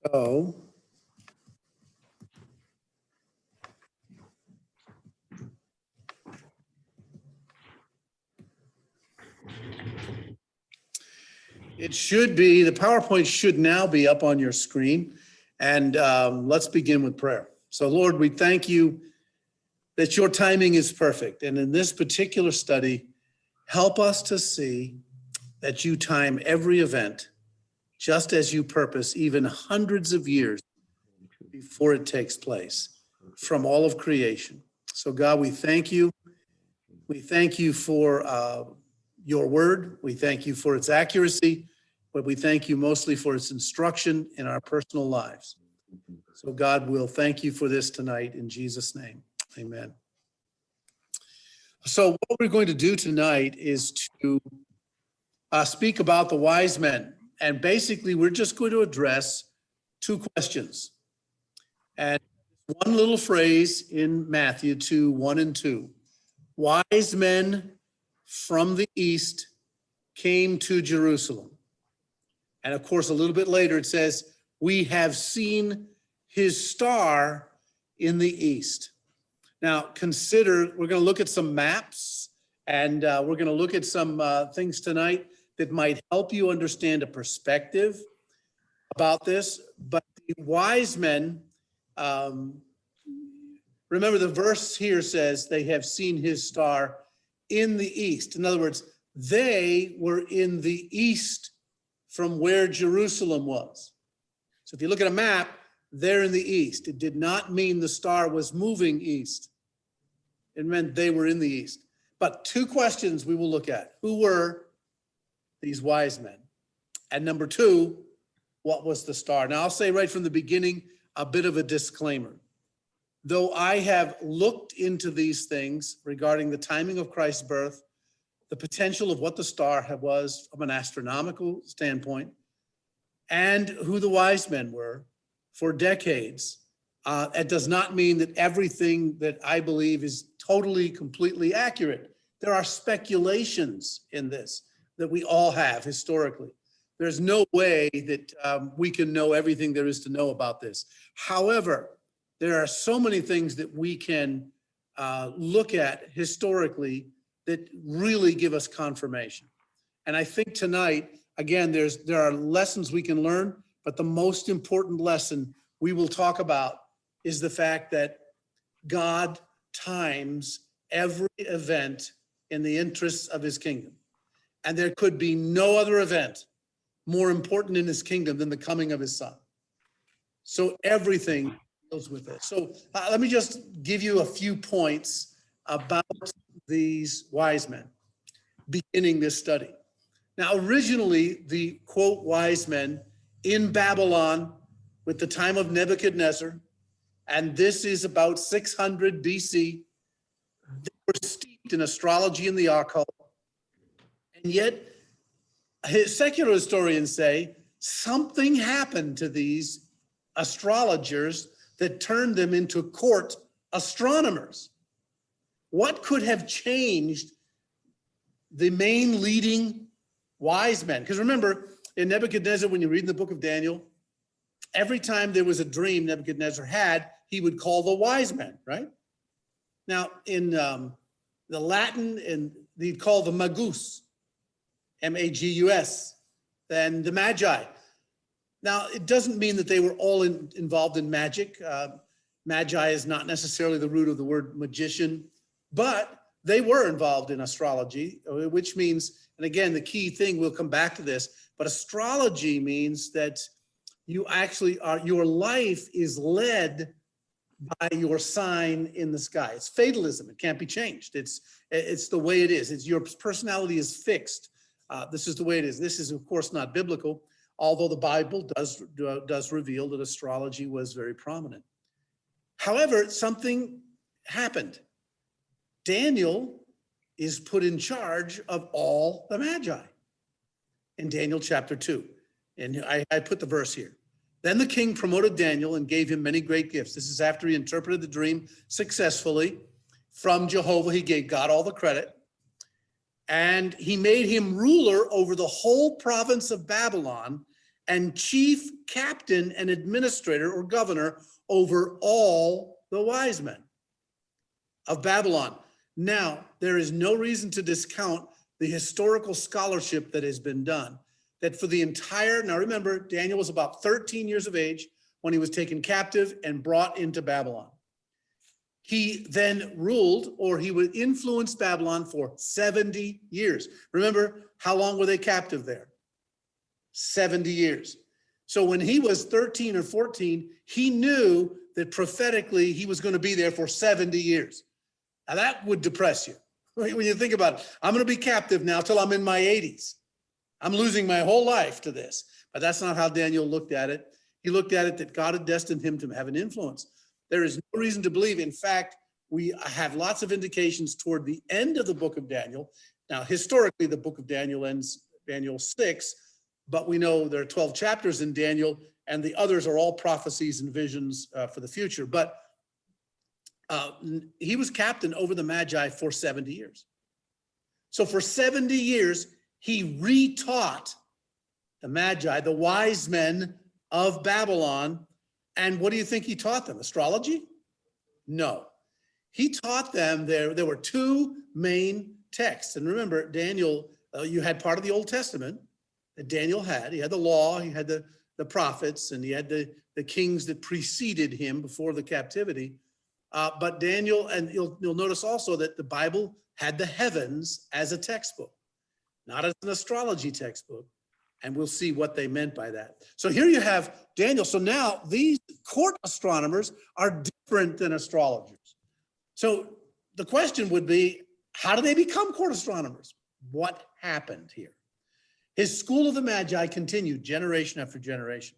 So it should be, the PowerPoint should now be up on your screen. And let's begin with prayer. So Lord, we thank you that your timing is perfect. And in this particular study, help us to see that you time every event just as you purpose, even hundreds of years before it takes place from all of creation. So God, we thank you. We thank you for your word. We thank you for its accuracy, but we thank you mostly for its instruction in our personal lives. So God, we'll thank you for this tonight in Jesus' name. Amen. So what we're going to do tonight is to speak about the wise men. And basically, we're just going to address two questions. And one little phrase in Matthew 2, 1 and 2. Wise men from the east came to Jerusalem. And of course, a little bit later, it says, we have seen his star in the east. Now, consider, we're going to look at some maps, and we're going to look at some things tonight that might help you understand a perspective about this. But the wise men, remember the verse here says they have seen his star in the east. In other words, they were in the east from where Jerusalem was. So if you look at a map, they're in the east. It did not mean the star was moving east. It meant they were in the east. But two questions we will look at. Who were these wise men? And number two, what was the star? Now, I'll say right from the beginning, a bit of a disclaimer. Though I have looked into these things regarding the timing of Christ's birth, the potential of what the star was from an astronomical standpoint, and who the wise men were for decades, it does not mean that everything that I believe is totally, completely accurate. There are speculations in this that we all have historically. There's no way that we can know everything there is to know about this. However, there are so many things that we can look at historically that really give us confirmation. And I think tonight, again, there are lessons we can learn, but the most important lesson we will talk about is the fact that God times every event in the interests of his kingdom. And there could be no other event more important in his kingdom than the coming of his son. So everything deals with it. So let me just give you a few points about these wise men beginning this study. Now, originally, the quote wise men in Babylon with the time of Nebuchadnezzar, and this is about 600 BC, they were steeped in astrology and the occult. And yet, secular historians say something happened to these astrologers that turned them into court astronomers. What could have changed the main leading wise men? Because remember, in Nebuchadnezzar, when you read in the book of Daniel, every time there was a dream Nebuchadnezzar had, he would call the wise men, right? Now, in the Latin, and he'd call the magus, M-A-G-U-S, and the Magi. Now, it doesn't mean that they were all involved in magic. Magi is not necessarily the root of the word magician, but they were involved in astrology, which means, and again, the key thing, we'll come back to this, but astrology means that you actually are, your life is led by your sign in the sky. It's fatalism. It can't be changed. It's the way it is. It's your personality is fixed. This is the way it is. This is, of course, not biblical, although the Bible does reveal that astrology was very prominent. However, something happened. Daniel is put in charge of all the Magi in Daniel chapter 2. And I put the verse here. Then the king promoted Daniel and gave him many great gifts. This is after he interpreted the dream successfully from Jehovah. He gave God all the credit. And he made him ruler over the whole province of Babylon and chief captain and administrator or governor over all the wise men of Babylon. Now, there is no reason to discount the historical scholarship that has been done, that for the entire, now remember, Daniel was about 13 years of age when he was taken captive and brought into Babylon. He then ruled, or he would influence Babylon for 70 years. Remember, how long were they captive there? 70 years. So when he was 13 or 14, he knew that prophetically he was going to be there for 70 years. Now that would depress you. When you think about it, I'm going to be captive now till I'm in my 80s. I'm losing my whole life to this. But that's not how Daniel looked at it. He looked at it that God had destined him to have an influence. There is no reason to believe. In fact, we have lots of indications toward the end of the book of Daniel. Now, historically, the book of Daniel ends Daniel 6, but we know there are 12 chapters in Daniel, and the others are all prophecies and visions for the future. But he was captain over the Magi for 70 years. So for 70 years, he retaught the Magi, the wise men of Babylon. And what do you think he taught them? Astrology? No. He taught them there were two main texts. And remember, Daniel, you had part of the Old Testament that Daniel had. He had the law, he had the prophets, and he had the kings that preceded him before the captivity. But Daniel, and you'll notice also that the Bible had the heavens as a textbook, not as an astrology textbook. And we'll see what they meant by that. So here you have Daniel. So now these court astronomers are different than astrologers. So the question would be, how do they become court astronomers? What happened here? His school of the Magi continued generation after generation.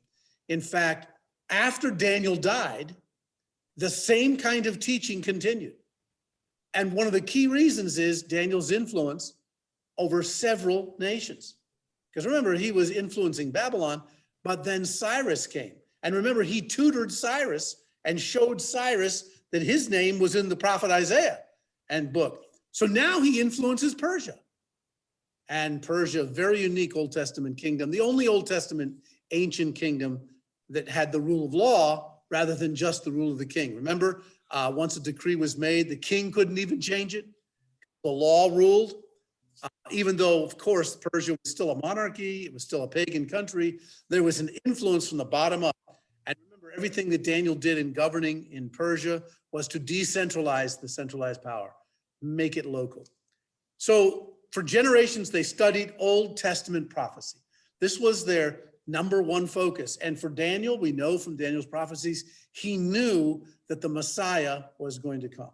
In fact, after Daniel died, the same kind of teaching continued. And one of the key reasons is Daniel's influence over several nations. Because remember, he was influencing Babylon, but then Cyrus came. And remember, he tutored Cyrus and showed Cyrus that his name was in the prophet Isaiah and book. So now he influences Persia. And Persia, very unique Old Testament kingdom, the only Old Testament ancient kingdom that had the rule of law rather than just the rule of the king. Remember, once a decree was made, the king couldn't even change it. The law ruled. Even though, of course, Persia was still a monarchy, it was still a pagan country, there was an influence from the bottom up. And remember, everything that Daniel did in governing in Persia was to decentralize the centralized power, make it local. So for generations, they studied Old Testament prophecy. This was their number one focus. And for Daniel, we know from Daniel's prophecies, he knew that the Messiah was going to come.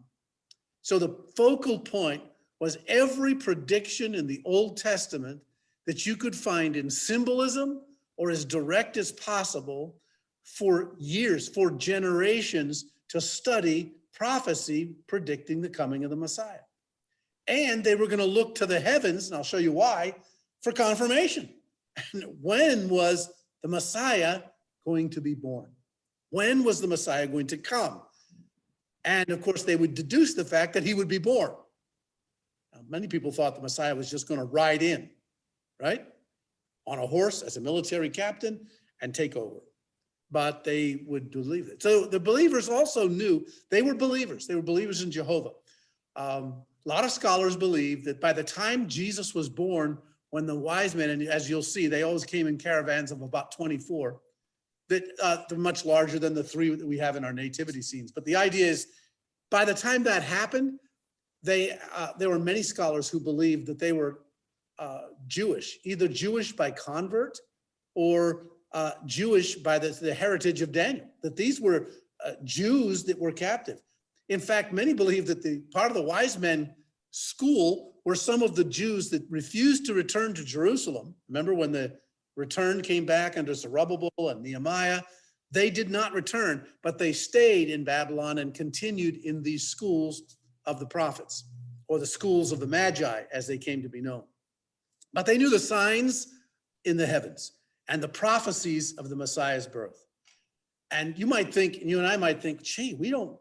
So the focal point was every prediction in the Old Testament that you could find in symbolism or as direct as possible for years, for generations, to study prophecy predicting the coming of the Messiah. And they were going to look to the heavens, and I'll show you why, for confirmation. And when was the Messiah going to be born? When was the Messiah going to come? And of course, they would deduce the fact that he would be born. Now, many people thought the Messiah was just going to ride in, right? On a horse as a military captain and take over. But they would believe it. So the believers also knew they were believers. They were believers in Jehovah. A lot of scholars believe that by the time Jesus was born, when the wise men, and as you'll see, they always came in caravans of about 24, that they're much larger than the 3 that we have in our nativity scenes. But the idea is, by the time that happened, there were many scholars who believed that they were Jewish, either Jewish by convert or Jewish by the heritage of Daniel, that these were Jews that were captive. In fact, many believe that the part of the wise men school were some of the Jews that refused to return to Jerusalem. Remember when the return came back under Zerubbabel and Nehemiah? They did not return, but they stayed in Babylon and continued in these schools of the prophets, or the schools of the Magi, as they came to be known. But they knew the signs in the heavens and the prophecies of the Messiah's birth. And you might think, and you and I might think, gee, we don't,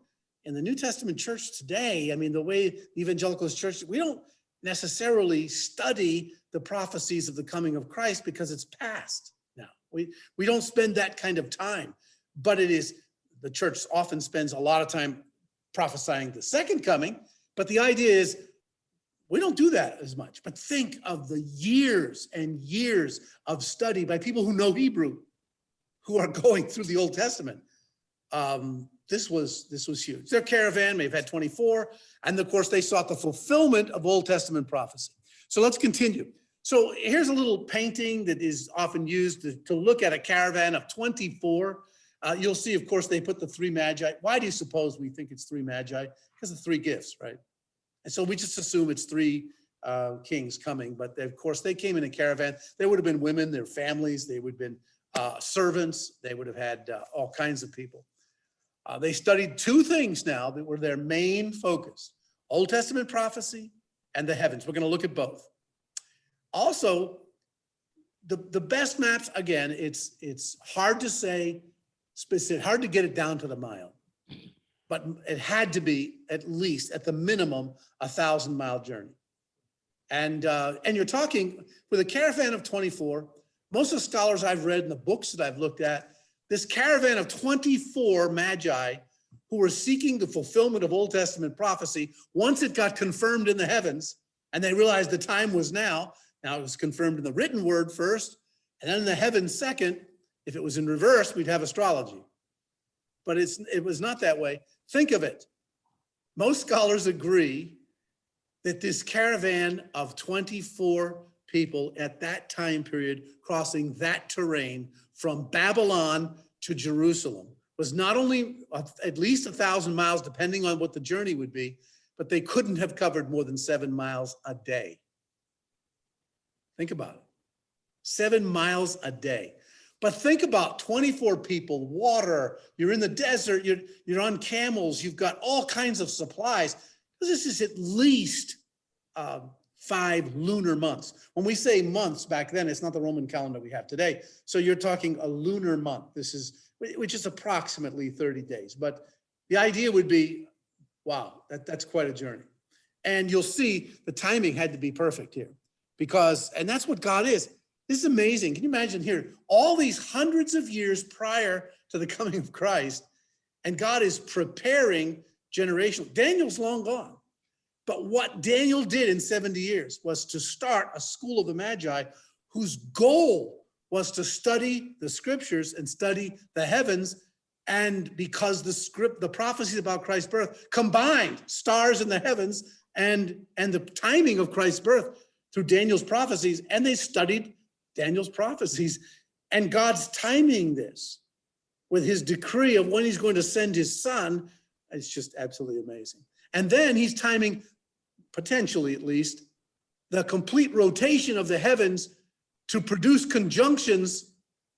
in the New Testament church today, I mean, the way the evangelicals church, we don't necessarily study the prophecies of the coming of Christ because it's past now. We don't spend that kind of time, but the church often spends a lot of time prophesying the second coming, but the idea is we don't do that as much. But think of the years and years of study by people who know Hebrew, who are going through the Old Testament. This was huge. Their caravan may have had 24, and of course they sought the fulfillment of Old Testament prophecy. So let's continue. So here's a little painting that is often used to look at a caravan of 24. You'll see, of course, they put the three Magi. Why do you suppose we think it's three Magi? Because of three gifts, right? And so we just assume it's three kings coming. But of course, they came in a caravan. There would have been women, their families. They would have been servants. They would have had all kinds of people. They studied two things now that were their main focus: Old Testament prophecy and the heavens. We're going to look at both. Also, the best maps, again, it's hard to say specific, hard to get it down to the mile, but it had to be at least, at the minimum, 1,000-mile journey. And you're talking with a caravan of 24. Most of the scholars I've read in the books that I've looked at, this caravan of 24 Magi who were seeking the fulfillment of Old Testament prophecy, once it got confirmed in the heavens, and they realized the time was now it was confirmed in the written word first, and then in the heavens second. If it was in reverse, we'd have astrology. But it was not that way. Think of it. Most scholars agree that this caravan of 24 people at that time period crossing that terrain from Babylon to Jerusalem was not only at least 1,000 miles, depending on what the journey would be, but they couldn't have covered more than 7 miles a day. Think about it. 7 miles a day. But think about 24 people, water, you're in the desert, you're on camels, you've got all kinds of supplies. This is at least 5 lunar months. When we say months back then, it's not the Roman calendar we have today. So you're talking a lunar month. Which is approximately 30 days. But the idea would be, wow, that's quite a journey. And you'll see the timing had to be perfect here and that's what God is. This is amazing. Can you imagine here, all these hundreds of years prior to the coming of Christ, and God is preparing generational. Daniel's long gone. But what Daniel did in 70 years was to start a school of the Magi whose goal was to study the scriptures and study the heavens. And because the prophecies about Christ's birth combined stars in the heavens and the timing of Christ's birth through Daniel's prophecies, and they studied Daniel's prophecies, and God's timing this with his decree of when he's going to send his son. It's just absolutely amazing. And then he's timing, potentially at least, the complete rotation of the heavens to produce conjunctions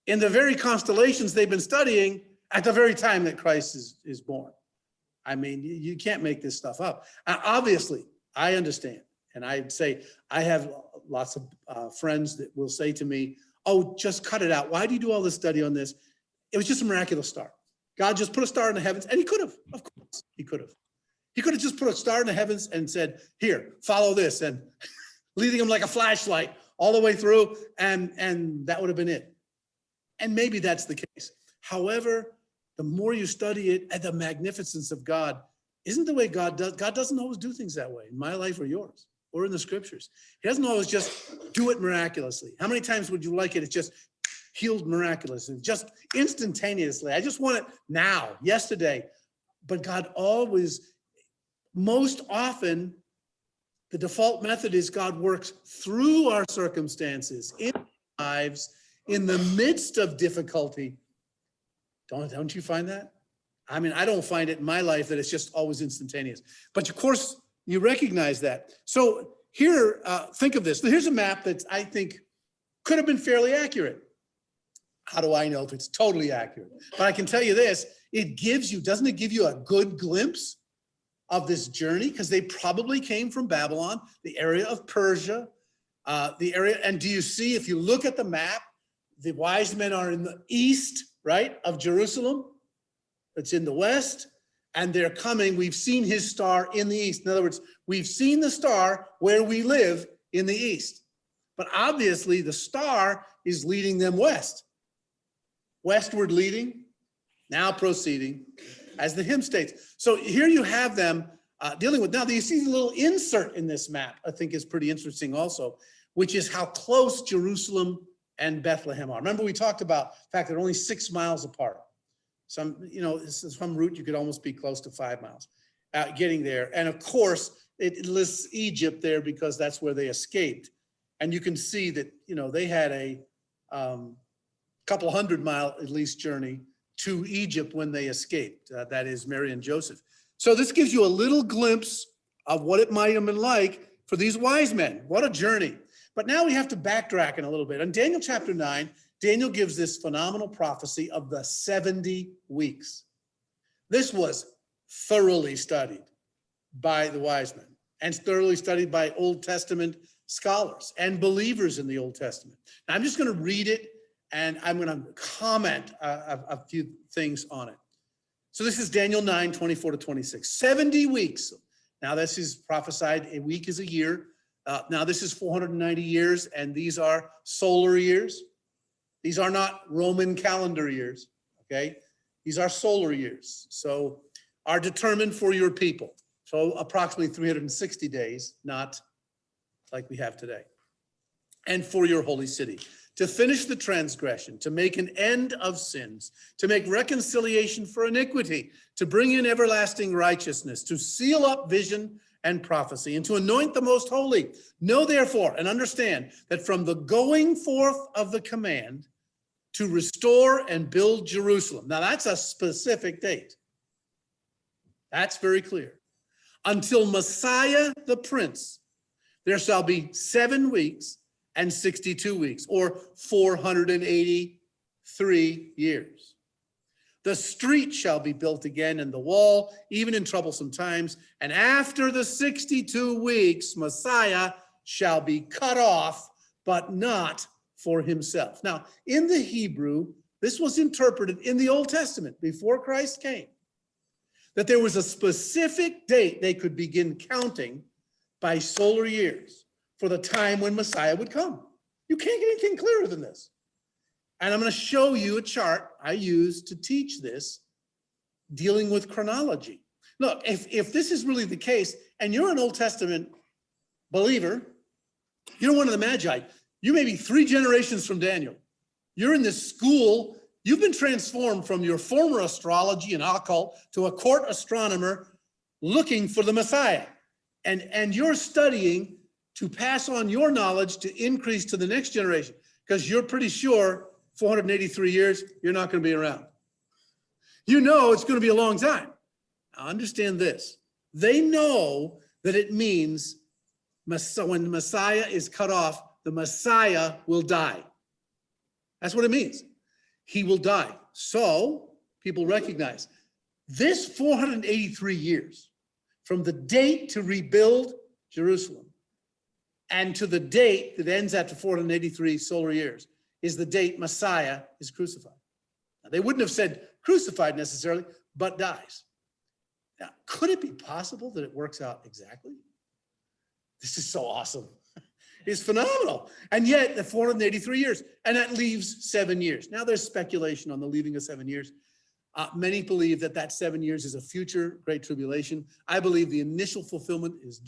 in the very constellations they've been studying at the very time that Christ is born. I mean, you can't make this stuff up. Obviously, I understand. And I'd say, I have lots of friends that will say to me, oh, just cut it out. Why do you do all this study on this? It was just a miraculous star. God just put a star in the heavens, and he could have, of course, he could have. He could have just put a star in the heavens and said, here, follow this, and leading them like a flashlight all the way through, and that would have been it. And maybe that's the case. However, the more you study it and the magnificence of God, isn't the way God does. God doesn't always do things that way in my life or yours or in the scriptures. He doesn't always just do it miraculously. How many times would you like it? It's just healed miraculously, just instantaneously. I just want it now, yesterday. But God always, most often, the default method is God works through our circumstances, in our lives, in the midst of difficulty. Don't you find that? I mean, I don't find it in my life that it's just always instantaneous. But of course, you recognize that. So here, think of this. Here's a map that I think could have been fairly accurate. How do I know if it's totally accurate? But I can tell you this, doesn't it give you a good glimpse of this journey? Because they probably came from Babylon, the area of Persia, and do you see, if you look at the map, the wise men are in the east, right, of Jerusalem. It's in the west, and they're coming. We've seen his star in the east. In other words, we've seen the star where we live in the east. But obviously, the star is leading them west. westward leading, now proceeding, as the hymn states. So here you have them dealing with, now you see the little insert in this map, I think is pretty interesting also, which is how close Jerusalem and Bethlehem are. Remember we talked about the fact they're only 6 miles apart. Some route you could almost be close to 5 miles getting there. And of course, it lists Egypt there because that's where they escaped. And you can see that, they had a couple 100-mile at least journey to Egypt when they escaped. That is Mary and Joseph. So this gives you a little glimpse of what it might have been like for these wise men. What a journey. But now we have to backtrack in a little bit. In Daniel chapter 9, Daniel gives this phenomenal prophecy of the 70 weeks. This was thoroughly studied by the wise men and thoroughly studied by Old Testament scholars and believers in the Old Testament. Now, I'm just going to read it and I'm going to comment a few things on it. So this is Daniel 9, 24 to 26. 70 weeks. Now this is prophesied, a week is a year. Now this is 490 years, and these are solar years. These are not Roman calendar years, okay? These are solar years, so are determined for your people. So approximately 360 days, not like we have today. And for your holy city, to finish the transgression, to make an end of sins, to make reconciliation for iniquity, to bring in everlasting righteousness, to seal up vision and prophecy, and to anoint the most holy. Know therefore and understand that from the going forth of the command to restore and build Jerusalem. Now that's a specific date. That's very clear. Until Messiah the Prince, there shall be 7 weeks and 62 weeks, or 483 years. The street shall be built again, and the wall, even in troublesome times. And after the 62 weeks, Messiah shall be cut off, but not for himself. Now, in the Hebrew, this was interpreted in the Old Testament before Christ came, that there was a specific date they could begin counting by solar years for the time when Messiah would come. You can't get anything clearer than this. And I'm going to show you a chart I use to teach this, dealing with chronology. Look, if this is really the case, and you're an Old Testament believer, you're one of the Magi, you may be 3 generations from Daniel. You're in this school, you've been transformed from your former astrology and occult to a court astronomer looking for the Messiah. And you're studying to pass on your knowledge to increase to the next generation, because you're pretty sure 483 years, you're not going to be around. You know it's going to be a long time. Now understand this. They know that it means when the Messiah is cut off, the Messiah will die. That's what it means. He will die. So people recognize this 483 years from the date to rebuild Jerusalem and to the date that ends after 483 solar years is the date Messiah is crucified. Now, they wouldn't have said crucified necessarily, but dies. Now, could it be possible that it works out exactly? This is so awesome. It's phenomenal. And yet the 483 years, and that leaves 7 years. Now there's speculation on the leaving of 7 years. Many believe that 7 years is a future great tribulation. I believe the initial fulfillment is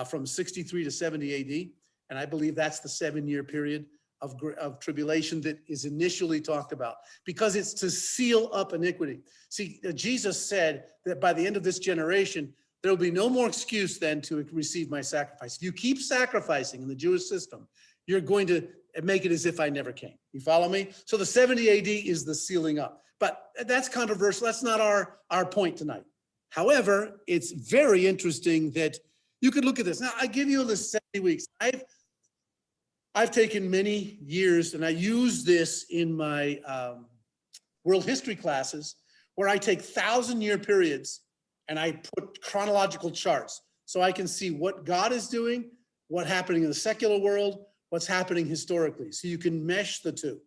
from 63 to 70 AD. And I believe that's the 7-year period of tribulation that is initially talked about, because it's to seal up iniquity. See, Jesus said that by the end of this generation, there will be no more excuse then to receive my sacrifice. If you keep sacrificing in the Jewish system, you're going to make it as if I never came. You follow me? So the 70 AD is the sealing up. But that's controversial. That's not our point tonight. However, it's very interesting that you could look at this. Now, I give you a list, 70 weeks. I've taken many years, and I use this in my world history classes, where I take 1,000-year periods and I put chronological charts so I can see what God is doing, what's happening in the secular world, what's happening historically, so you can mesh the two.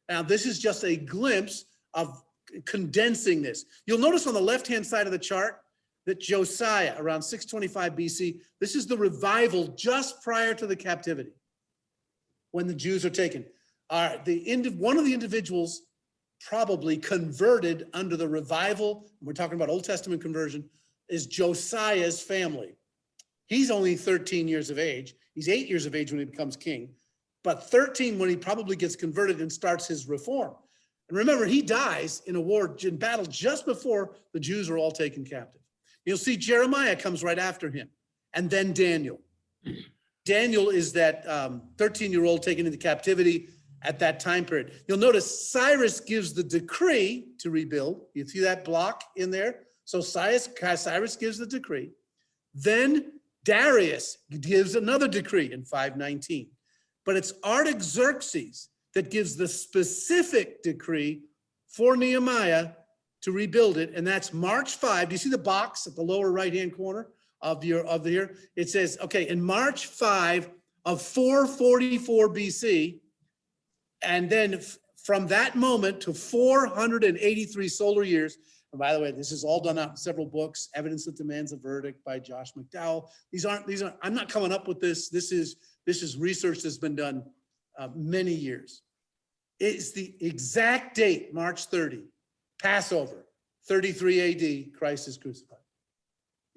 Now, this is just a glimpse of condensing this. You'll notice on the left-hand side of the chart that Josiah, around 625 BC, this is the revival just prior to the captivity, when the Jews are taken. All right, one of the individuals probably converted under the revival, we're talking about Old Testament conversion, is Josiah's family. He's only 13 years of age. He's 8 years of age when he becomes king, but 13 when he probably gets converted and starts his reform. And remember, he dies in a war, in battle, just before the Jews are all taken captive. You'll see Jeremiah comes right after him, and then Daniel. Daniel is that 13-year-old taken into captivity at that time period. You'll notice Cyrus gives the decree to rebuild. You see that block in there? So Cyrus gives the decree. Then Darius gives another decree in 519. But it's Artaxerxes that gives the specific decree for Nehemiah to rebuild it, and that's March 5. Do you see the box at the lower right-hand corner of here? It says, okay, in March 5 of 444 BC, and then from that moment to 483 solar years. And by the way, this is all done out in several books. Evidence That Demands a Verdict by Josh McDowell. These aren't. I'm not coming up with this. This is research that's been done many years. It's the exact date, March 30, Passover, 33 AD. Christ is crucified.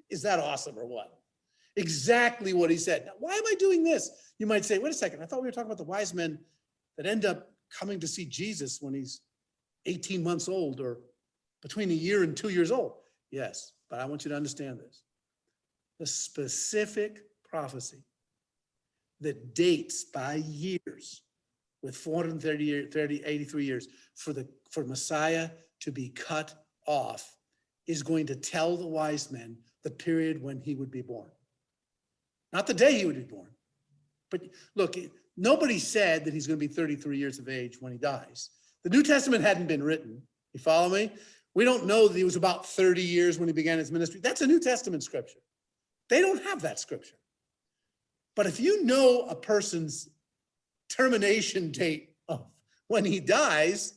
Is that awesome or what? Exactly what he said. Now, why am I doing this? You might say, wait a second. I thought we were talking about the wise men that end up coming to see Jesus when he's 18 months old or between a year and 2 years old. Yes, but I want you to understand this. The specific prophecy that dates by years with 83 years for Messiah to be cut off is going to tell the wise men the period when he would be born. Not the day he would be born. But look, nobody said that he's going to be 33 years of age when he dies. The New Testament hadn't been written. You follow me? We don't know that he was about 30 years when he began his ministry. That's a New Testament scripture. They don't have that scripture. But if you know a person's termination date of when he dies,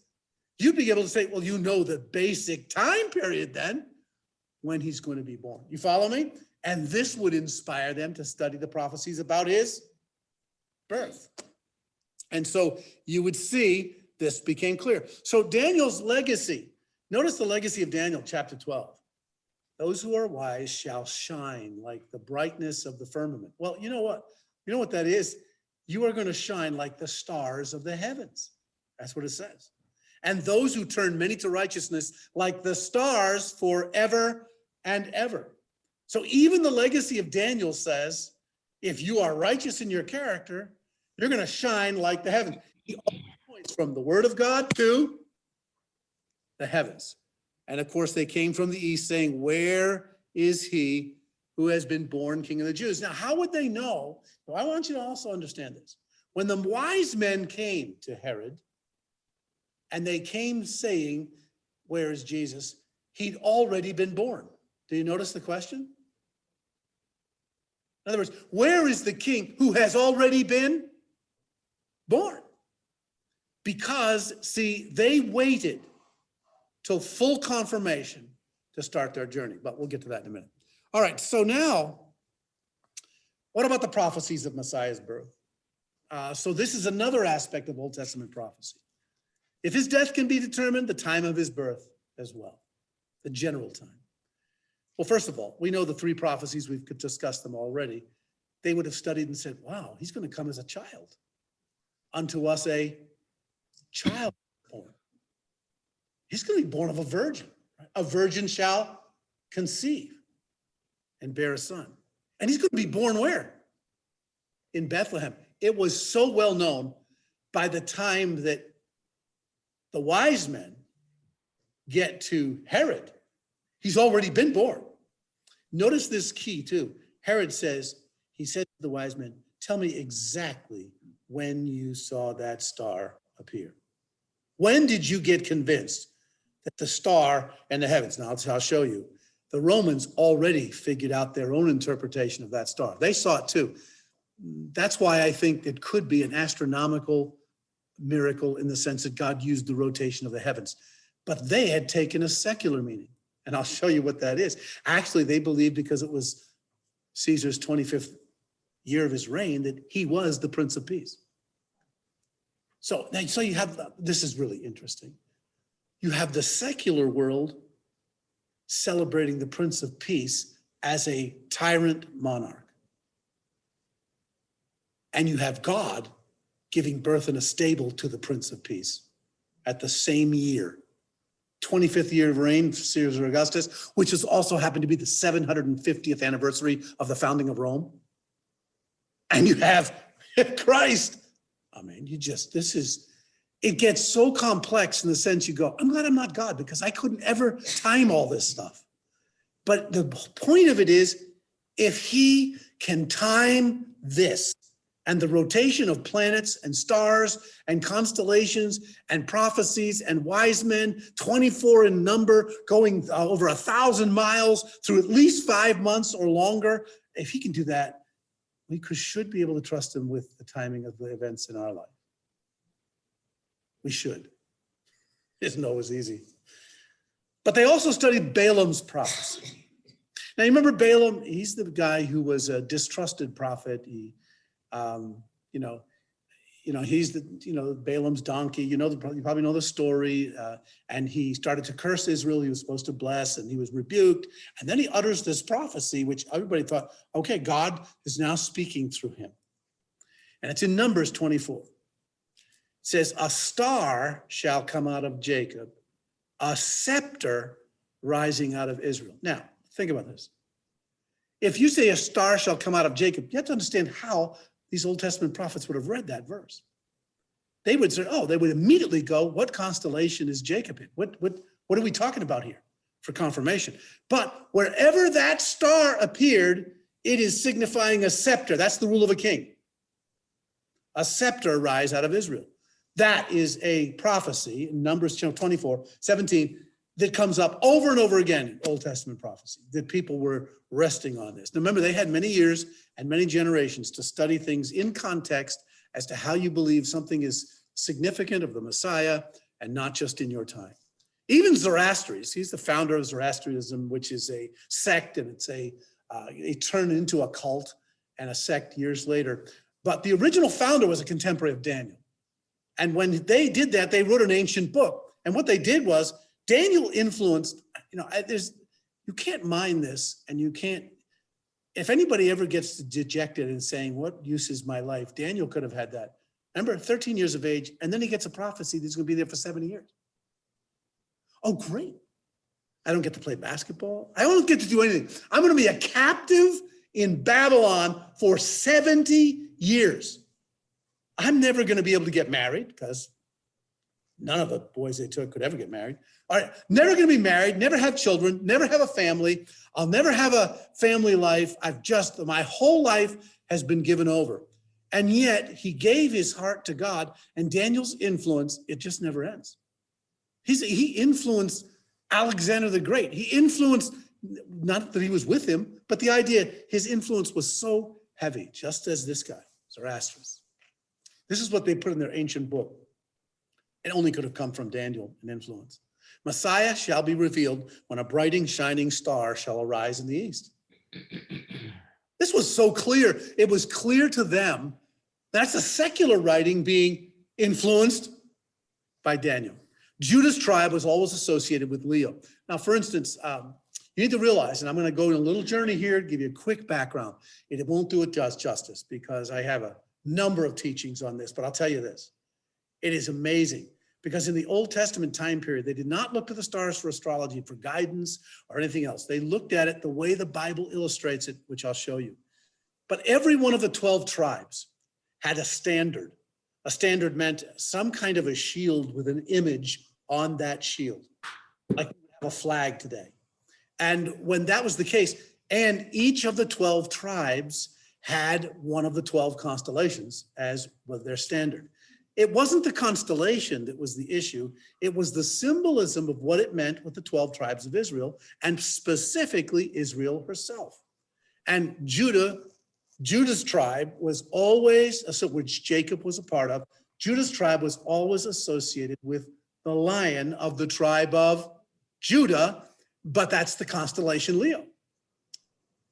you'd be able to say, well, you know the basic time period then when he's going to be born. You follow me? And this would inspire them to study the prophecies about his birth. And so you would see this became clear. So Daniel's legacy, notice the legacy of Daniel, chapter 12. Those who are wise shall shine like the brightness of the firmament. Well, you know what? You know what that is? You are going to shine like the stars of the heavens. That's what it says. And those who turn many to righteousness like the stars forever and ever. So even the legacy of Daniel says, if you are righteous in your character, you're going to shine like the heavens. He points from the word of God to the heavens. And of course, they came from the east saying, where is he who has been born King of the Jews? Now, how would they know? Well, I want you to also understand this. When the wise men came to Herod, and they came saying, where is Jesus? He'd already been born. Do you notice the question? In other words, where is the king who has already been born? Because, see, they waited till full confirmation to start their journey. But we'll get to that in a minute. All right, so now, what about the prophecies of Messiah's birth? So this is another aspect of Old Testament prophecy. If his death can be determined, the time of his birth as well, the general time. Well, first of all, we know the three prophecies, we've discussed them already. They would have studied and said, wow, he's going to come as a child. Unto us a child born. He's going to be born of a virgin. Right? A virgin shall conceive and bear a son. And he's going to be born where? In Bethlehem. It was so well known by the time that the wise men get to Herod, he's already been born. Notice this key too. Herod says, he said to the wise men, tell me exactly when you saw that star appear. When did you get convinced that the star and the heavens? Now I'll show you. The Romans already figured out their own interpretation of that star. They saw it too. That's why I think it could be an astronomical miracle in the sense that God used the rotation of the heavens. But they had taken a secular meaning. And I'll show you what that is. Actually, they believed because it was Caesar's 25th year of his reign that he was the Prince of Peace. So you have, this is really interesting. You have the secular world celebrating the Prince of Peace as a tyrant monarch. And you have God giving birth in a stable to the Prince of Peace at the same year. 25th year of reign of Caesar Augustus, which has also happened to be the 750th anniversary of the founding of Rome. And you have Christ. I mean, it gets so complex in the sense you go, I'm glad I'm not God, because I couldn't ever time all this stuff. But the point of it is, if he can time this, and the rotation of planets and stars and constellations and prophecies and wise men, 24 in number, going over 1,000 miles through at least 5 months or longer, if he can do that, we should be able to trust him with the timing of the events in our life. We should. It isn't always easy. But they also studied Balaam's prophecy. Now, you remember Balaam? He's the guy who was a distrusted prophet. He, he's Balaam's donkey. You probably know the story. And he started to curse Israel. He was supposed to bless, and he was rebuked. And then he utters this prophecy, which everybody thought, okay, God is now speaking through him. And it's in Numbers 24. It says, a star shall come out of Jacob, a scepter rising out of Israel. Now, think about this. If you say a star shall come out of Jacob, you have to understand how these Old Testament prophets would have read that verse. They would say, they would immediately go, what constellation is Jacob in? What are we talking about here for confirmation? But wherever that star appeared, it is signifying a scepter. That's the rule of a king. A scepter rise out of Israel. That is a prophecy in Numbers 24:17 that comes up over and over again in Old Testament prophecy, that people were resting on this. Now remember, they had many years and many generations to study things in context as to how you believe something is significant of the Messiah and not just in your time. Even Zoroastrians, he's the founder of Zoroastrianism, which is a sect, and it turned into a cult and a sect years later. But the original founder was a contemporary of Daniel. And when they did that, they wrote an ancient book. And what they did was, Daniel influenced, you can't mine this, and you can't, if anybody ever gets dejected and saying, what use is my life? Daniel could have had that. Remember, 13 years of age, and then he gets a prophecy that he's going to be there for 70 years. Oh, great. I don't get to play basketball. I don't get to do anything. I'm going to be a captive in Babylon for 70 years. I'm never going to be able to get married, because none of the boys they took could ever get married. All right, never going to be married, never have children, never have a family. I'll never have a family life. My whole life has been given over. And yet he gave his heart to God, and Daniel's influence, it just never ends. He influenced Alexander the Great. He influenced, not that he was with him, but the idea, his influence was so heavy, just as this guy, Zoroastrius. This is what they put in their ancient book. It only could have come from Daniel, an influence. Messiah shall be revealed when a bright and shining star shall arise in the east. This was so clear. It was clear to them. That's a secular writing being influenced by Daniel. Judah's tribe was always associated with Leo. Now, for instance, you need to realize, and I'm going to go on a little journey here, give you a quick background. It won't do it justice, because I have a number of teachings on this, but I'll tell you this. It is amazing, because in the Old Testament time period, they did not look to the stars for astrology, for guidance or anything else. They looked at it the way the Bible illustrates it, which I'll show you. But every one of the 12 tribes had a standard. A standard meant some kind of a shield with an image on that shield, like we have a flag today. And when that was the case, and each of the 12 tribes had one of the 12 constellations as was their standard. It wasn't the constellation that was the issue. It was the symbolism of what it meant with the 12 tribes of Israel, and specifically Israel herself. And Judah's tribe was always, which Jacob was a part of, Judah's tribe was always associated with the lion of the tribe of Judah, but that's the constellation Leo.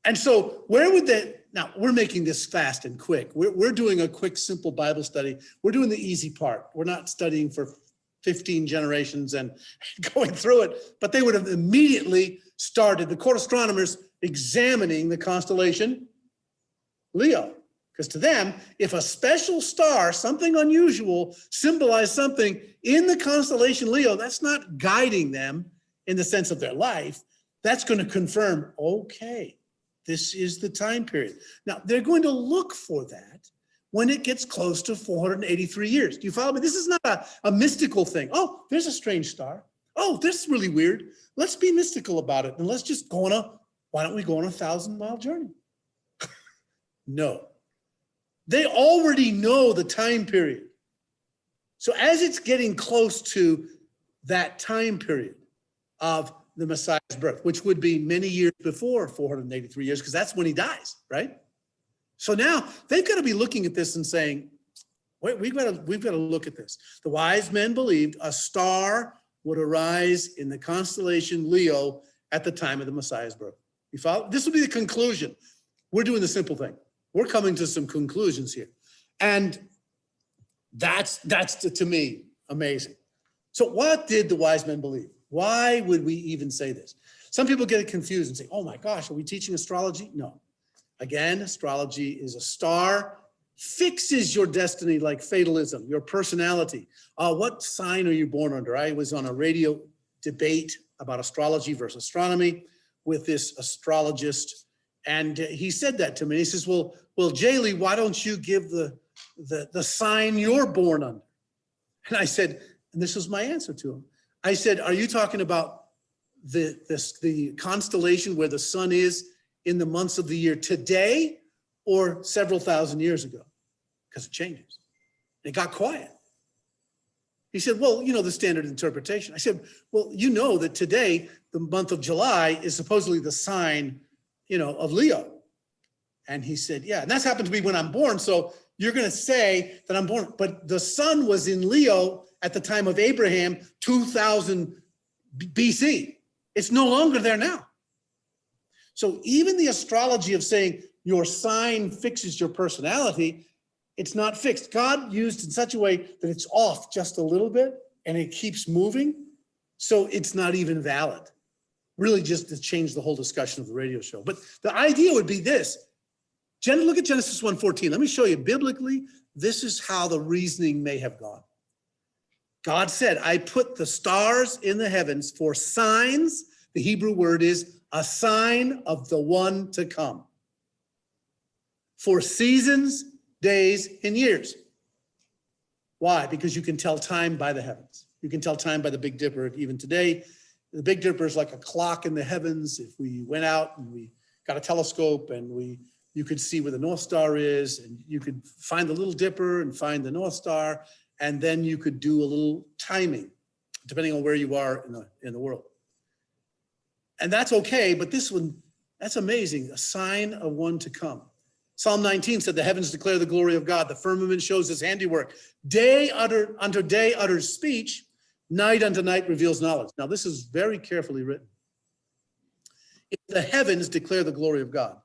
And so where would now we're making this fast and quick. We're doing a quick, simple Bible study. We're doing the easy part. We're not studying for 15 generations and going through it, but they would have immediately started, the court astronomers, examining the constellation Leo. Because to them, if a special star, something unusual, symbolized something in the constellation Leo, that's not guiding them in the sense of their life. That's going to confirm, okay, this is the time period. Now, they're going to look for that when it gets close to 483 years. Do you follow me? This is not a mystical thing. Oh, there's a strange star. Oh, this is really weird. Let's be mystical about it. And let's just go on why don't we go on 1,000-mile journey? No. They already know the time period. So as it's getting close to that time period of the Messiah's birth, which would be many years before 483 years, because that's when he dies, right? So now they've got to be looking at this and saying, wait, we've got to look at this. The wise men believed a star would arise in the constellation Leo at the time of the Messiah's birth. You follow? This will be the conclusion. We're doing the simple thing. We're coming to some conclusions here. And that's to me amazing. So what did the wise men believe? Why would we even say this? Some people get it confused and say, oh my gosh, are we teaching astrology? No. Again, astrology is a star, fixes your destiny like fatalism, your personality. What sign are you born under? I was on a radio debate about astrology versus astronomy with this astrologist, and he said that to me. He says, well, Jehle, why don't you give the sign you're born under? And I said, and this was my answer to him. I said, are you talking about the constellation where the sun is in the months of the year today or several thousand years ago? Because it changes. It got quiet. He said, well, you know, the standard interpretation. I said, well, you know that today, the month of July is supposedly the sign, you know, of Leo. And he said, yeah, and that's happened to me when I'm born. So you're going to say that I'm born, but the sun was in Leo at the time of Abraham, 2000 BC. It's no longer there now. So even the astrology of saying your sign fixes your personality, it's not fixed. God used in such a way that it's off just a little bit and it keeps moving. So it's not even valid. Really just to change the whole discussion of the radio show. But the idea would be this. Look at Genesis 1:14. Let me show you biblically. This is how the reasoning may have gone. God said, I put the stars in the heavens for signs. The Hebrew word is a sign of the one to come. For seasons, days, and years. Why? Because you can tell time by the heavens. You can tell time by the Big Dipper. Even today, the Big Dipper is like a clock in the heavens. If we went out and we got a telescope and you could see where the North Star is, and you could find the Little Dipper and find the North Star, and then you could do a little timing, depending on where you are in the world. And that's okay, but this one, that's amazing, a sign of one to come. Psalm 19 said, the heavens declare the glory of God. The firmament shows his handiwork. Day unto day utters speech. Night unto night reveals knowledge. Now, this is very carefully written. If the heavens declare the glory of God.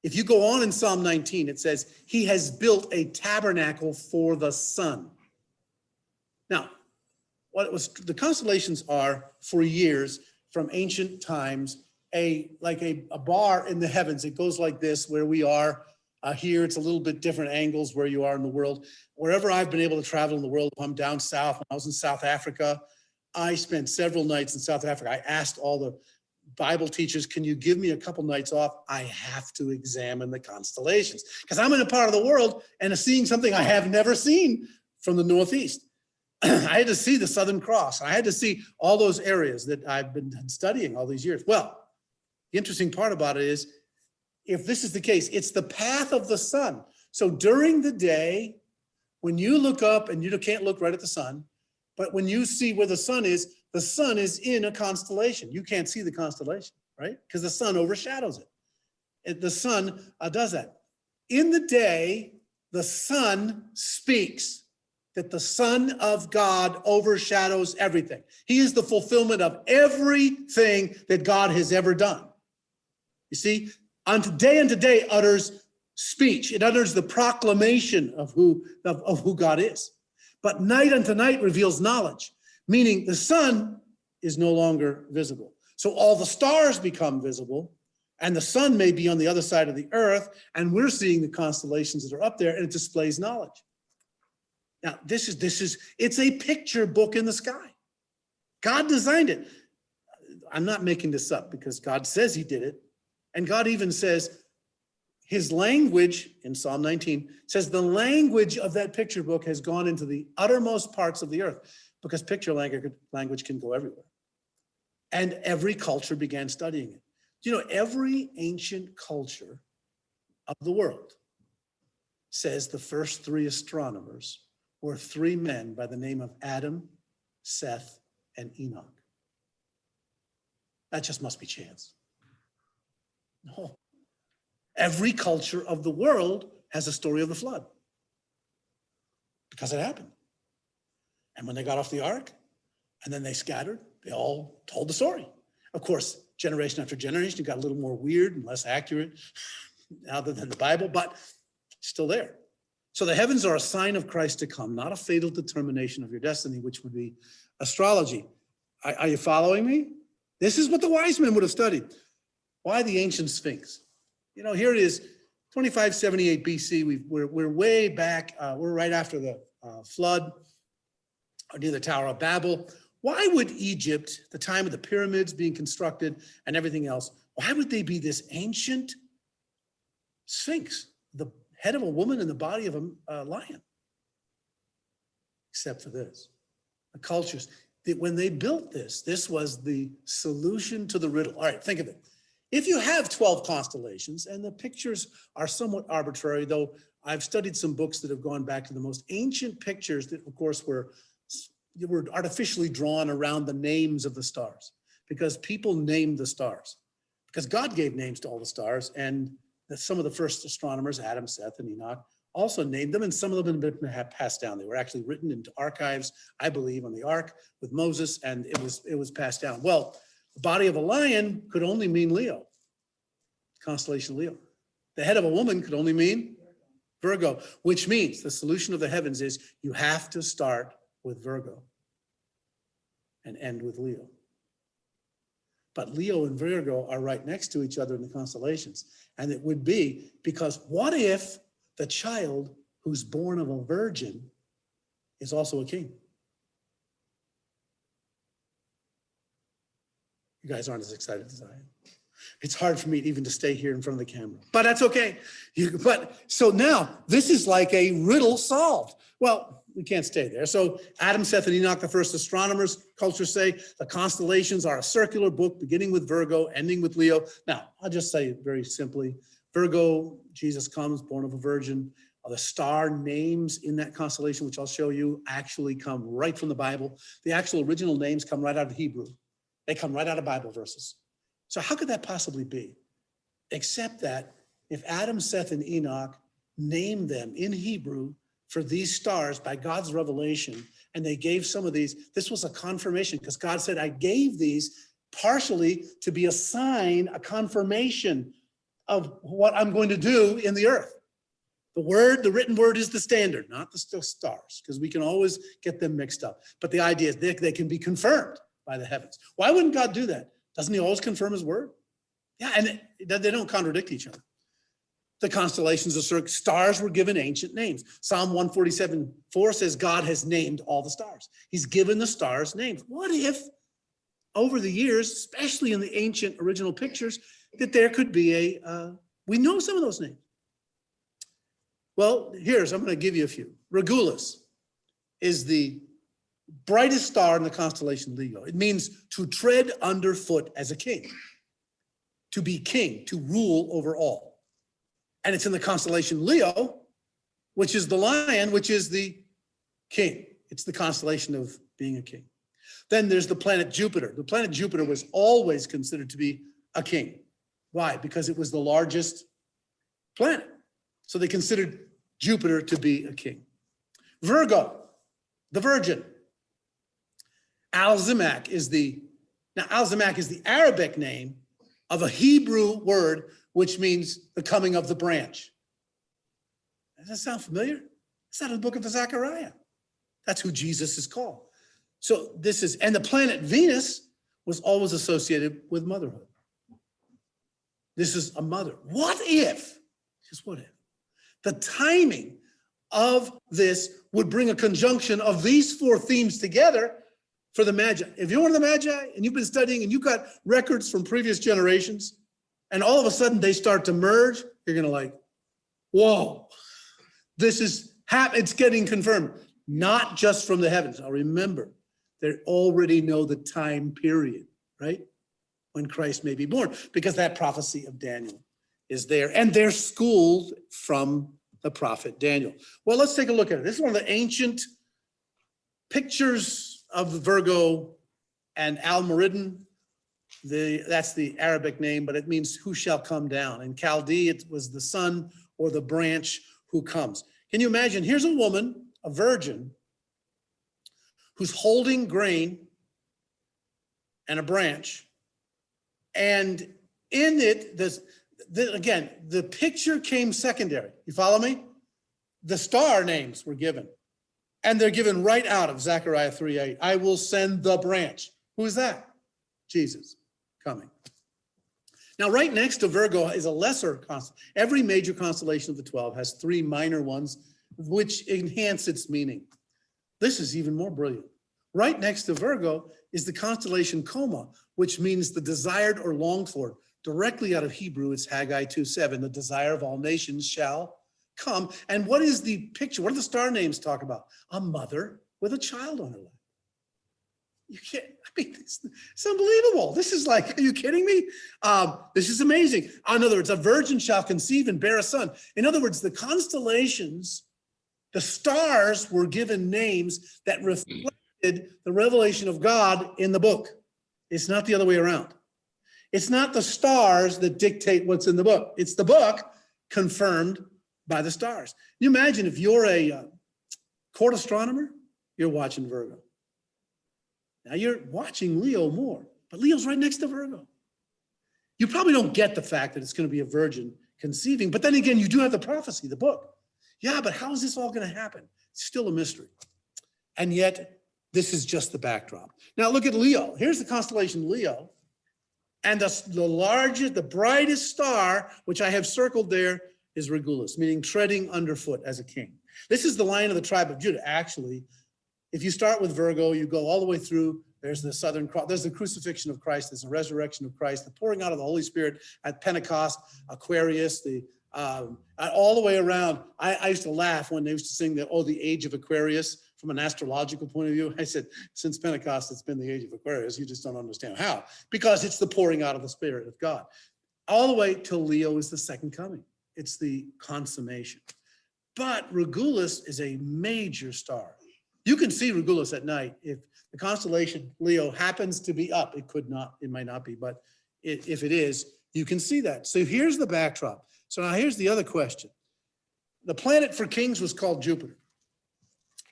If you go on in Psalm 19, it says, he has built a tabernacle for the sun. Now, the constellations are for years from ancient times, like a bar in the heavens. It goes like this, where we are here. It's a little bit different angles where you are in the world. Wherever I've been able to travel in the world, if I'm down south, when I was in South Africa, I spent several nights in South Africa. I asked all the Bible teachers, can you give me a couple nights off? I have to examine the constellations because I'm in a part of the world and seeing something I have never seen from the Northeast. I had to see the Southern Cross. I had to see all those areas that I've been studying all these years. Well, the interesting part about it is, if this is the case, it's the path of the sun. So during the day, when you look up, and you can't look right at the sun, but when you see where the sun is in a constellation. You can't see the constellation, right? Because the sun overshadows it. The sun does that. In the day, the sun speaks. That the Son of God overshadows everything. He is the fulfillment of everything that God has ever done. You see, unto day utters speech. It utters the proclamation of who God is. But night unto night reveals knowledge, meaning the sun is no longer visible. So all the stars become visible, and the sun may be on the other side of the earth, and we're seeing the constellations that are up there, and it displays knowledge. Now, it's a picture book in the sky. God designed it. I'm not making this up because God says he did it. And God even says his language in Psalm 19 says the language of that picture book has gone into the uttermost parts of the earth, because picture language can go everywhere. And every culture began studying it. You know, every ancient culture of the world says the first three astronomers were three men by the name of Adam, Seth, and Enoch. That just must be chance. No. Every culture of the world has a story of the flood because it happened. And when they got off the ark and then they scattered, they all told the story. Of course, generation after generation, it got a little more weird and less accurate other than the Bible, but still there. So the heavens are a sign of Christ to come, not a fatal determination of your destiny, which would be astrology. Are you following me? This is what the wise men would have studied. Why the Ancient Sphinx? You know, here it is, 2578 BC. We're way back. We're right after the flood, near the Tower of Babel. Why would Egypt, the time of the pyramids being constructed and everything else, why would they be this ancient sphinx, the head of a woman and the body of a lion? Except for this, the cultures, that when they built this was the solution to the riddle. All right, think of it. If you have 12 constellations, and the pictures are somewhat arbitrary, though I've studied some books that have gone back to the most ancient pictures that, of course, were artificially drawn around the names of the stars, because people named the stars, because God gave names to all the stars, and some of the first astronomers, Adam, Seth, and Enoch, also named them, and some of them have been passed down. They were actually written into archives, I believe, on the ark with Moses, and it was passed down. Well, the body of a lion could only mean Leo, Constellation Leo. The head of a woman could only mean Virgo, which means the solution of the heavens is you have to start with Virgo and end with Leo. But Leo and Virgo are right next to each other in the constellations. And it would be because what if the child who's born of a virgin is also a king? You guys aren't as excited as I am. It's hard for me even to stay here in front of the camera, but that's okay. So now this is like a riddle solved. Well, we can't stay there. So Adam, Seth, and Enoch, the first astronomers, cultures say the constellations are a circular book beginning with Virgo, ending with Leo. Now, I'll just say it very simply. Virgo, Jesus comes, born of a virgin. The star names in that constellation, which I'll show you, actually come right from the Bible. The actual original names come right out of Hebrew. They come right out of Bible verses. So how could that possibly be? Except that if Adam, Seth, and Enoch named them in Hebrew for these stars by God's revelation, and they gave some of these, this was a confirmation, because God said, I gave these partially to be a sign, a confirmation of what I'm going to do in the earth. The written word is the standard, not the stars, because we can always get them mixed up. But the idea is they can be confirmed by the heavens. Why wouldn't God do that? Doesn't he always confirm his word? Yeah, and they don't contradict each other. The constellations of stars were given ancient names. Psalm 147:4 says God has named all the stars. He's given the stars names. What if over the years, especially in the ancient original pictures, that there could be we know some of those names. Well, I'm going to give you a few. Regulus is the brightest star in the constellation Leo. It means to tread underfoot as a king, to be king, to rule over all. And it's in the constellation Leo, which is the lion, which is the king. It's the constellation of being a king. Then there's the planet Jupiter. The planet Jupiter was always considered to be a king. Why? Because it was the largest planet. So they considered Jupiter to be a king. Virgo, the virgin. Alzimak is the Arabic name of a Hebrew word which means the coming of the branch. Does that sound familiar? It's out of the book of Zechariah. That's who Jesus is called. So and the planet Venus was always associated with motherhood. This is a mother. What if, just what if, the timing of this would bring a conjunction of these four themes together for the Magi? If you're one of the Magi and you've been studying and you've got records from previous generations, and all of a sudden they start to merge, you're going to like, whoa, it's getting confirmed, not just from the heavens. Now remember, they already know the time period, right? When Christ may be born, because that prophecy of Daniel is there, and they're schooled from the prophet Daniel. Well, let's take a look at it. This is one of the ancient pictures of the Virgo and Al-Muridin. That's the Arabic name, but it means who shall come down. In Chaldee, it was the son or the branch who comes. Can you imagine? Here's a woman, a virgin, who's holding grain and a branch. And in it, again, the picture came secondary. You follow me? The star names were given. And they're given right out of Zechariah 3:8. I will send the branch. Who is that? Jesus coming. Now, right next to Virgo is a lesser constellation. Every major constellation of the 12 has three minor ones, which enhance its meaning. This is even more brilliant. Right next to Virgo is the constellation Coma, which means the desired or longed for. Directly out of Hebrew, it's Haggai 2:7. The desire of all nations shall come. And what is the picture? What do the star names talk about? A mother with a child on her lap. You can't, it's unbelievable. This is like, are you kidding me? This is amazing. In other words, a virgin shall conceive and bear a son. In other words, the constellations, the stars were given names that reflected the revelation of God in the book. It's not the other way around. It's not the stars that dictate what's in the book. It's the book confirmed by the stars. You imagine if you're a court astronomer, you're watching Virgo. Now you're watching Leo more, but Leo's right next to Virgo. You probably don't get the fact that it's going to be a virgin conceiving, but then again, you do have the prophecy, the book. Yeah, but how is this all going to happen? It's still a mystery. And yet, this is just the backdrop. Now look at Leo. Here's the constellation Leo. And the largest, the brightest star, which I have circled there, is Regulus, meaning treading underfoot as a king. This is the Lion of the tribe of Judah. Actually, if you start with Virgo, you go all the way through, there's the Southern Cross, there's the crucifixion of Christ, there's the resurrection of Christ, the pouring out of the Holy Spirit at Pentecost, Aquarius, all the way around. I used to laugh when they used to sing the age of Aquarius from an astrological point of view. I said, since Pentecost, it's been the age of Aquarius. You just don't understand how, because it's the pouring out of the Spirit of God. All the way till Leo is the second coming. It's the consummation. But Regulus is a major star. You can see Regulus at night. If the constellation Leo happens to be up, it could not, it might not be, but if it is, you can see that. So here's the backdrop. So now here's the other question. The planet for kings was called Jupiter,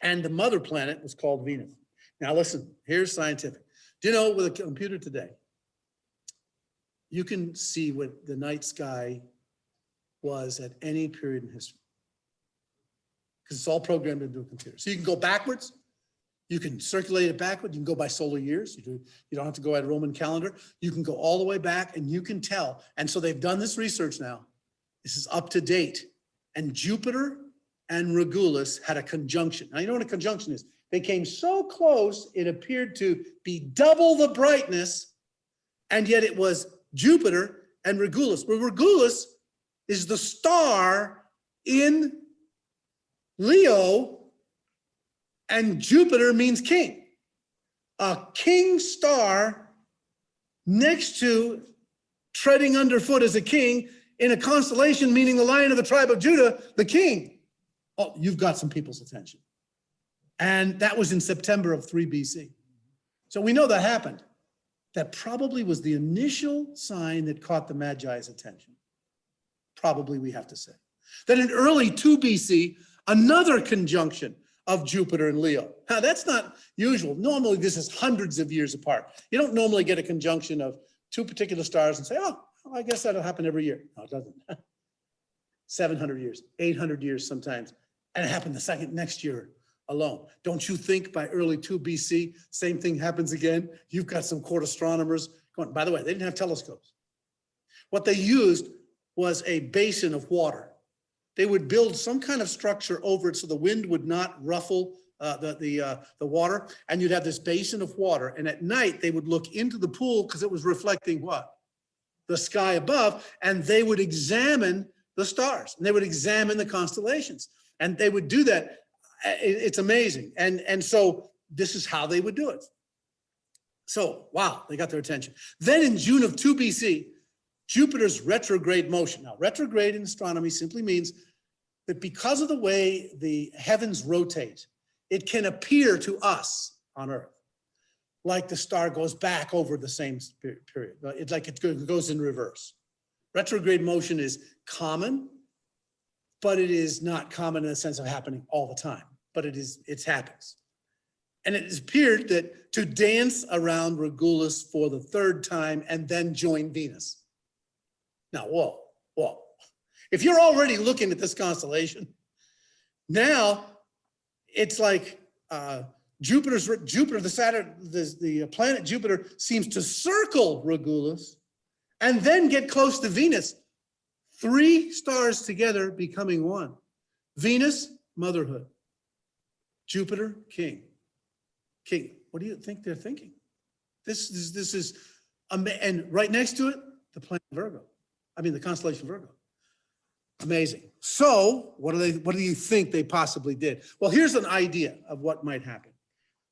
and the mother planet was called Venus. Now listen, here's scientific. Do you know with a computer today, you can see what the night sky was at any period in history, because it's all programmed into a computer. So you can go backwards, you can circulate it backward, you can go by solar years, you don't have to go at a Roman calendar, you can go all the way back and you can tell. And so they've done this research now. This is up to date. And Jupiter and Regulus had a conjunction. Now you know what a conjunction is. They came so close, it appeared to be double the brightness, and yet it was Jupiter and Regulus. Well, Regulus is the star in Leo, and Jupiter means king. A king star next to treading underfoot as a king in a constellation, meaning the Lion of the tribe of Judah, the king. Oh, you've got some people's attention. And that was in September of 3 BC. So we know that happened. That probably was the initial sign that caught the Magi's attention. Probably, we have to say. Then in early 2 BC, another conjunction of Jupiter and Leo. Now, that's not usual. Normally, this is hundreds of years apart. You don't normally get a conjunction of two particular stars and say, oh, Well, I guess that'll happen every year. No, it doesn't. 700 years, 800 years sometimes. And it happened the next year alone. Don't you think by early 2 BC, same thing happens again? You've got some court astronomers going. By the way, they didn't have telescopes. What they used was a basin of water. They would build some kind of structure over it so the wind would not ruffle the water, and you'd have this basin of water. And at night, they would look into the pool because it was reflecting what? The sky above, and they would examine the stars, and they would examine the constellations, and they would do that. It's amazing. And so this is how they would do it. So, wow, they got their attention. Then in June of 2 BC, Jupiter's retrograde motion. Now, retrograde in astronomy simply means that because of the way the heavens rotate, it can appear to us on Earth like the star goes back over the same period. It's like it goes in reverse. Retrograde motion is common, but it is not common in the sense of happening all the time, but it happens. And it appeared that to dance around Regulus for the 3rd time and then join Venus. Now, whoa. If you're already looking at this constellation, now it's like Jupiter, the planet Jupiter seems to circle Regulus and then get close to Venus. 3 stars together becoming one. Venus, motherhood. Jupiter, king. What do you think they're thinking? This is, and right next to it, the planet Virgo. The constellation Virgo. Amazing. So what do you think they possibly did? Well, here's an idea of what might happen.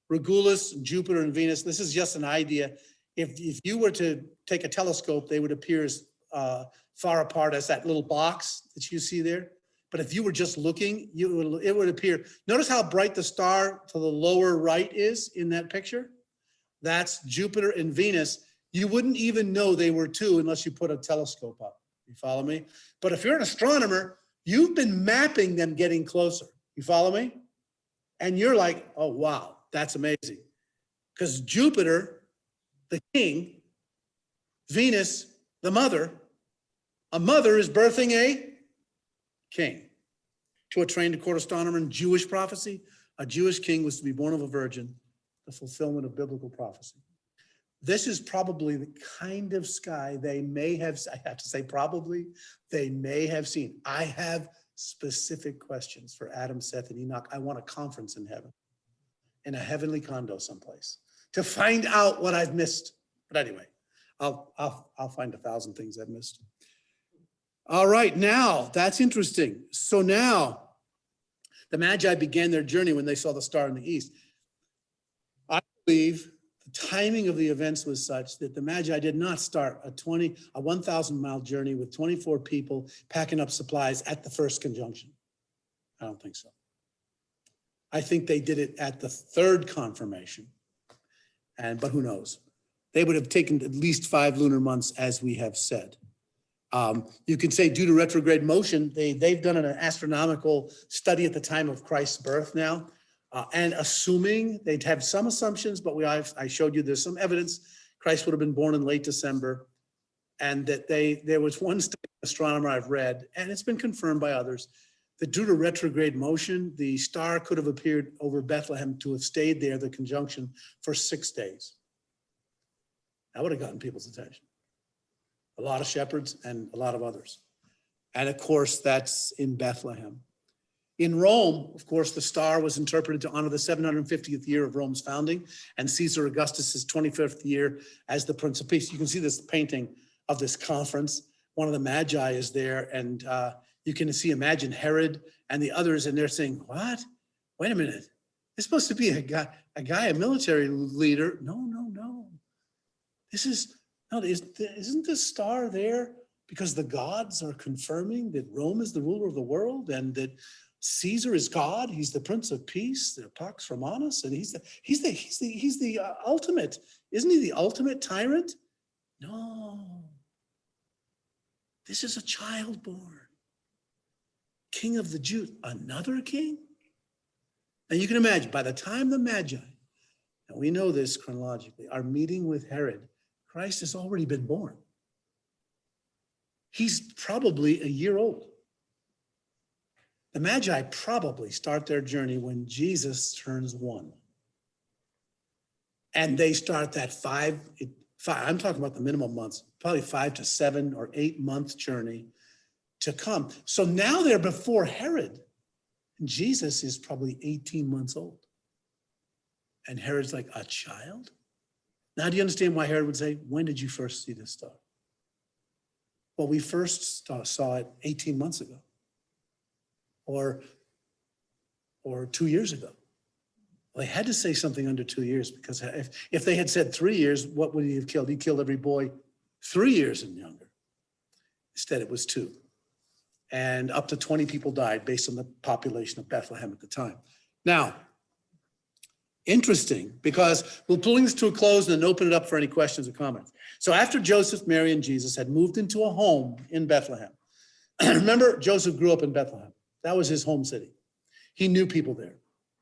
Regulus, Jupiter, and Venus, this is just an idea. If you were to take a telescope, they would appear as far apart as that little box that you see there. But if you were just looking, it would appear. Notice how bright the star to the lower right is in that picture? That's Jupiter and Venus. You wouldn't even know they were 2 unless you put a telescope up. You follow me? But if you're an astronomer, you've been mapping them getting closer. You follow me? And you're like, oh, wow, that's amazing. Because Jupiter, the king, Venus, the mother, a mother is birthing a king. To a trained court astronomer in Jewish prophecy, a Jewish king was to be born of a virgin, the fulfillment of biblical prophecy. This is probably the kind of sky they may have, I have to say probably, they may have seen. I have specific questions for Adam, Seth, and Enoch. I want a conference in heaven, in a heavenly condo someplace, to find out what I've missed. But anyway, I'll find 1,000 things I've missed. All right, now, that's interesting. So now, the Magi began their journey when they saw the star in the east. I believe the timing of the events was such that the Magi did not start a 1,000-mile journey with 24 people packing up supplies at the first conjunction. I don't think so. I think they did it at the 3rd confirmation. But who knows? They would have taken at least 5 lunar months, as we have said. You could say due to retrograde motion, they've done an astronomical study at the time of Christ's birth now. And assuming they'd have some assumptions, but I showed you there's some evidence Christ would have been born in late December, and that there was one astronomer I've read, and it's been confirmed by others, that due to retrograde motion, the star could have appeared over Bethlehem to have stayed there, the conjunction, for 6 days. That would have gotten people's attention. A lot of shepherds and a lot of others. And of course, that's in Bethlehem. In Rome, of course, the star was interpreted to honor the 750th year of Rome's founding and Caesar Augustus's 25th year as the Prince of Peace. You can see this painting of this conference. One of the Magi is there, and you can imagine Herod and the others, and they're saying, what? Wait a minute. This supposed to be a military leader. No. Isn't this star there because the gods are confirming that Rome is the ruler of the world and that Caesar is God? He's the Prince of Peace, the Pax Romanus, and he's the ultimate. Isn't he the ultimate tyrant? No. This is a child born, King of the Jews, another king. And you can imagine, by the time the Magi, and we know this chronologically, are meeting with Herod, Christ has already been born. He's probably a year old. The Magi probably start their journey when Jesus turns 1. And they start that I'm talking about the minimum months, probably 5 to 7 or 8 month journey to come. So now they're before Herod. And Jesus is probably 18 months old. And Herod's like, a child? Now, do you understand why Herod would say, when did you first see this star? Well, we first saw it 18 months ago or 2 years ago. Well, they had to say something under 2 years, because if they had said 3 years, what would he have killed? He killed every boy 3 years and younger. Instead, it was 2. And up to 20 people died based on the population of Bethlehem at the time. Now, interesting, because we'll bring this to a close and then open it up for any questions or comments. So after Joseph, Mary, and Jesus had moved into a home in Bethlehem, remember, Joseph grew up in Bethlehem. That was his home city. He knew people there.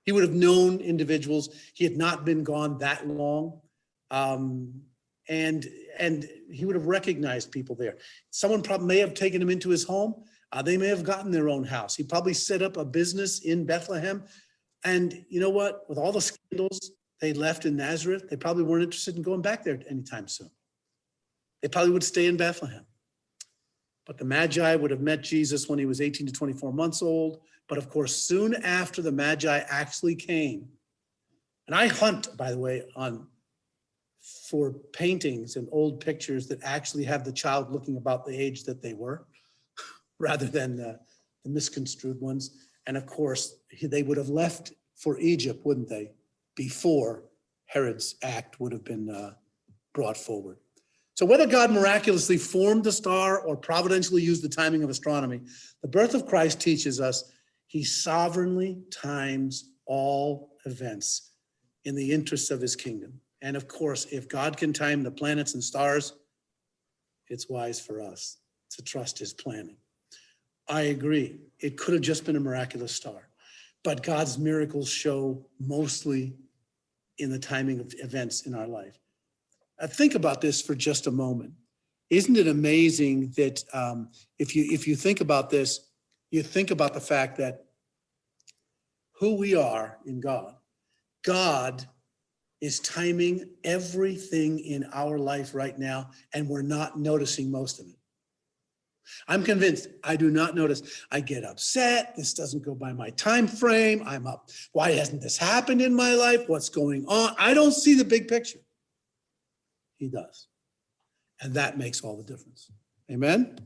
He would have known individuals. He had not been gone that long. And he would have recognized people there. Someone probably may have taken him into his home. They may have gotten their own house. He probably set up a business in Bethlehem. And you know what? With all the scandals they left in Nazareth, they probably weren't interested in going back there anytime soon. They probably would stay in Bethlehem. But the Magi would have met Jesus when he was 18 to 24 months old. But of course, soon after the Magi actually came, and I hunt, by the way, for paintings and old pictures that actually have the child looking about the age that they were, rather than the misconstrued ones. And of course, they would have left for Egypt, wouldn't they, before Herod's act would have been brought forward. So whether God miraculously formed the star or providentially used the timing of astronomy, the birth of Christ teaches us he sovereignly times all events in the interests of his kingdom. And of course, if God can time the planets and stars, it's wise for us to trust his planning. I agree. It could have just been a miraculous star, but God's miracles show mostly in the timing of events in our life. Think about this for just a moment. Isn't it amazing that if you think about this, you think about the fact that who we are in God, God is timing everything in our life right now, and we're not noticing most of it. I'm convinced I do not notice. I get upset. This doesn't go by my time frame. I'm up. Why hasn't this happened in my life? What's going on? I don't see the big picture. He does. And that makes all the difference. Amen?